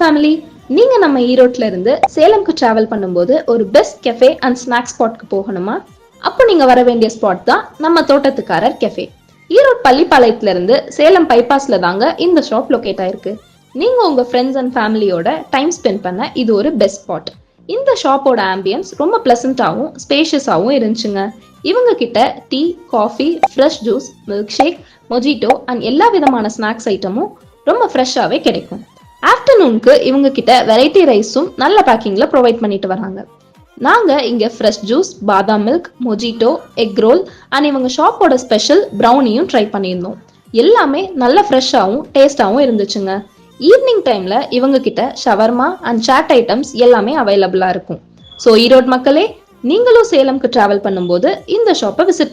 Family, நீங்க நம்ம ஈரோட்ல இருந்து சேலம்க்கு டிராவல் பண்ணும்போது ஒரு பெஸ்ட் கெஃபே அண்ட் ஸ்நாக் ஸ்பாட்க்கு போகணுமா? அப்போ நீங்க வர வேண்டிய ஸ்பாட் தான் நம்ம தோட்டத்துக்காரர் கெஃபே. ஈரோட் பள்ளிப்பாளையத்துல இருந்து சேலம் பைபாஸ்ல தாங்க இந்த ஷாப் லொகேட் ஆயிருக்கு. நீங்க உங்க ஃப்ரெண்ட்ஸ் அண்ட் ஃபேமிலியோட டைம் ஸ்பெண்ட் பண்ண இது ஒரு பெஸ்ட் ஸ்பாட். இந்த ஷாப்போட ஆம்பியன்ஸ் ரொம்ப பிளசண்டாவும் ஸ்பேஷியஸாவும் இருந்துச்சுங்க. இவங்க கிட்ட tea, coffee, fresh juice, milk shake, mojito and எல்லா விதமான ஸ்நாக்ஸ் ஐட்டமும் ரொம்ப ஃப்ரெஷ்ஷாவே கிடைக்கும். ஆஃப்டர்நூனுக்கு இவங்க கிட்ட வெரைட்டி ரைஸும் நல்ல பேக்கிங்ல ப்ரொவைட் பண்ணிட்டு வராங்க. நாங்க இங்க ஃப்ரெஷ் ஜூஸ், பாதாம் milk, mojito, egg role and இவங்க ஷாப்போட ஸ்பெஷல் ப்ரௌனியும் ட்ரை பண்ணியிருந்தோம். எல்லாமே நல்ல ஃப்ரெஷ்ஷாகவும் டேஸ்டாகவும் இருந்துச்சுங்க. ஈவினிங் டைம்ல இவங்க கிட்ட ஷவர்மா அண்ட் சாட் ஐட்டம்ஸ் எல்லாமே அவைலபிளா இருக்கும். ஸோ ஈரோடு மக்களே, நீங்களும் சேலம்க்கு டிராவல் பண்ணும்போது இந்த ஷாப்பை விசிட்